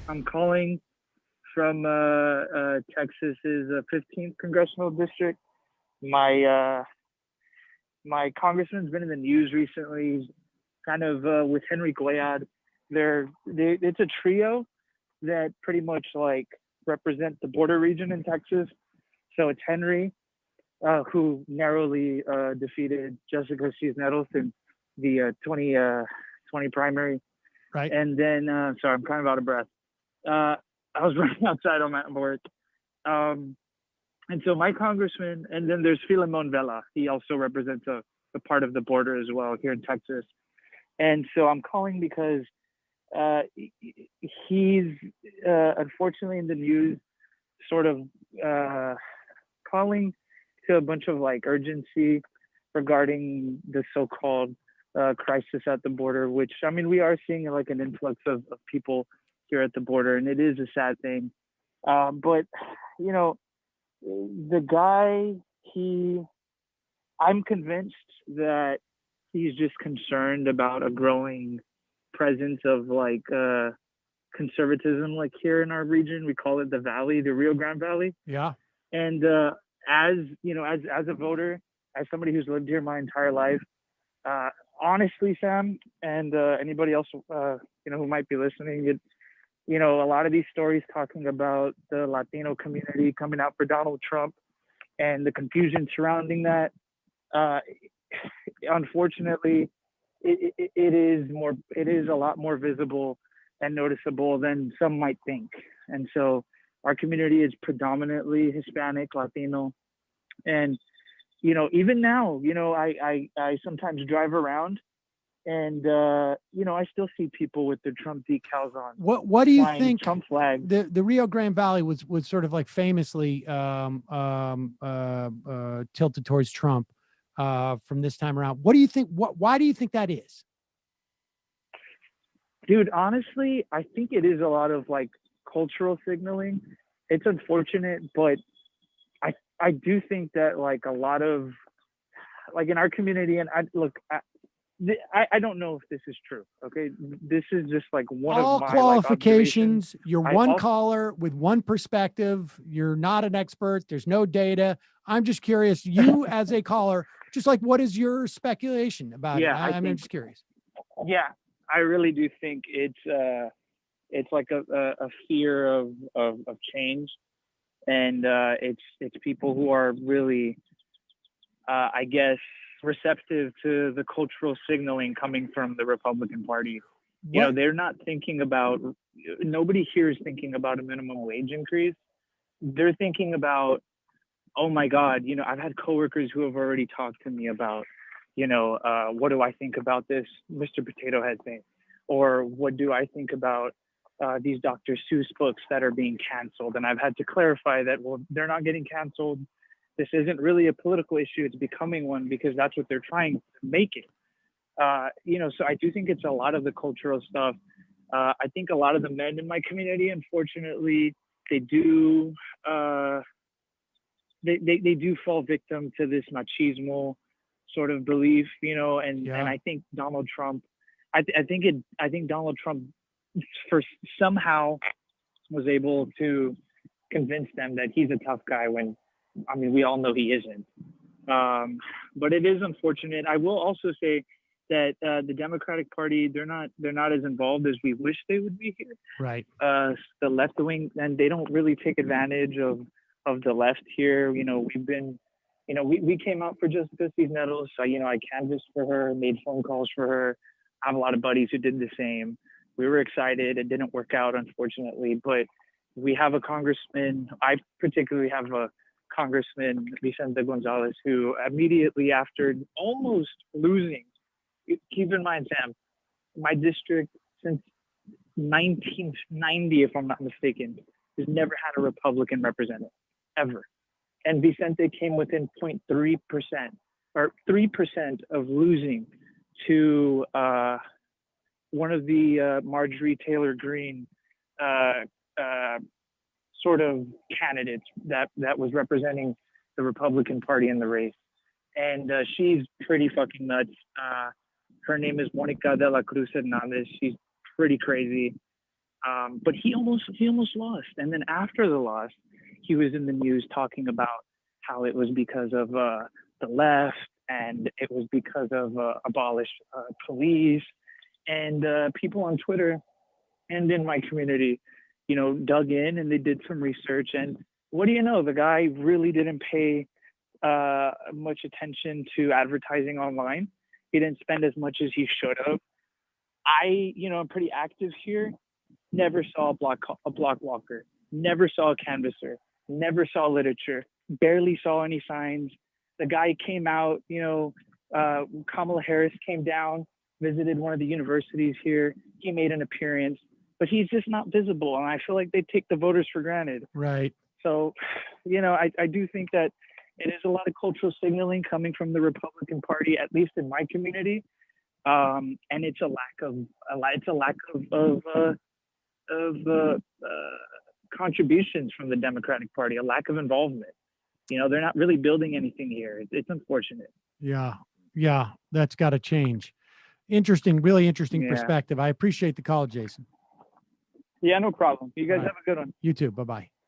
I'm calling from Texas's 15th congressional district. My my congressman's been in the news recently, kind of with Henry Goyad. It's a trio that pretty much like represent the border region in Texas. So it's Henry, who narrowly defeated Jessica Cisneros in the 2020 primary. Right. And then, sorry, I'm kind of out of breath. I was running outside on my work. And so my congressman, and then there's Filemon Vela. He also represents a part of the border as well here in Texas. And so I'm calling because he's unfortunately in the news, sort of calling to a bunch of like urgency regarding the so-called crisis at the border, which, I mean, we are seeing like an influx of people here at the border, and it is a sad thing. But, you know, the guy, I'm convinced that he's just concerned about a growing presence of like conservatism, like here in our region. We call it the Valley, the Rio Grande Valley. Yeah. And as you know, as a voter, as somebody who's lived here my entire life, honestly, Sam, and anybody else, who might be listening, a lot of these stories talking about the Latino community coming out for Donald Trump and the confusion surrounding that. Unfortunately, it is a lot more visible and noticeable than some might think. And so our community is predominantly Hispanic, Latino. And, even now, I sometimes drive around and, I still see people with their Trump decals on. What do you think? Trump flag. The Rio Grande Valley was sort of like famously tilted towards Trump from this time around. What do you think? Why do you think that is? Dude, honestly, I think it is a lot of like cultural signaling. It's unfortunate, but I do think that like a lot of like in our community, and I don't know if this is true. Okay, this is just like one all of my qualifications. Like, you're one caller with one perspective. You're not an expert. There's no data. I'm just curious. You as a caller, just like, what is your speculation about it? I'm just curious. Yeah, I really do think it's like a fear of change, and it's people who are really, I guess, receptive to the cultural signaling coming from the Republican Party. They're not thinking about, nobody here is thinking about a minimum wage increase. They're thinking about, oh my God, I've had coworkers who have already talked to me about, what do I think about this Mr. Potato Head thing? Or what do I think about these Dr. Seuss books that are being canceled? And I've had to clarify that, well, they're not getting canceled. This isn't really a political issue. It's becoming one because that's what they're trying to make it. So I do think it's a lot of the cultural stuff. I think a lot of the men in my community, unfortunately, they do they do fall victim to this machismo sort of belief, and I think Donald Trump, I think Donald Trump somehow was able to convince them that he's a tough guy when, I mean, we all know he isn't. But it is unfortunate. I will also say that the Democratic Party, they're not as involved as we wish they would be here. Right. The left wing, and they don't really take advantage of the left here. We've been, we came out for Jessica Cisneros. So, I canvassed for her, made phone calls for her. I have a lot of buddies who did the same. We were excited. It didn't work out, unfortunately, but we have a congressman. I particularly have a Congressman Vicente Gonzalez, who immediately after almost losing, keep in mind, Sam, my district since 1990, if I'm not mistaken, has never had a Republican representative, ever. And Vicente came within 0.3% or 3% of losing to one of the Marjorie Taylor Greene sort of candidates that was representing the Republican Party in the race. And she's pretty fucking nuts. Her name is Monica de la Cruz Hernandez. She's pretty crazy. But he almost lost. And then after the loss, he was in the news talking about how it was because of the left, and it was because of abolished police. And people on Twitter and in my community, dug in and they did some research. And what do you know? The guy really didn't pay much attention to advertising online. He didn't spend as much as he should have. I'm pretty active here. Never saw a block walker. Never saw a canvasser. Never saw literature. Barely saw any signs. The guy came out. Kamala Harris came down, visited one of the universities here. He made an appearance, but he's just not visible. And I feel like they take the voters for granted. Right. So, I do think that it is a lot of cultural signaling coming from the Republican Party, at least in my community, and it's a lack of contributions from the Democratic Party, a lack of involvement. They're not really building anything here. It's unfortunate. Yeah, that's got to change. Interesting, really interesting perspective. I appreciate the call, Jason. Yeah, no problem. You guys have a good one. You too. Bye-bye.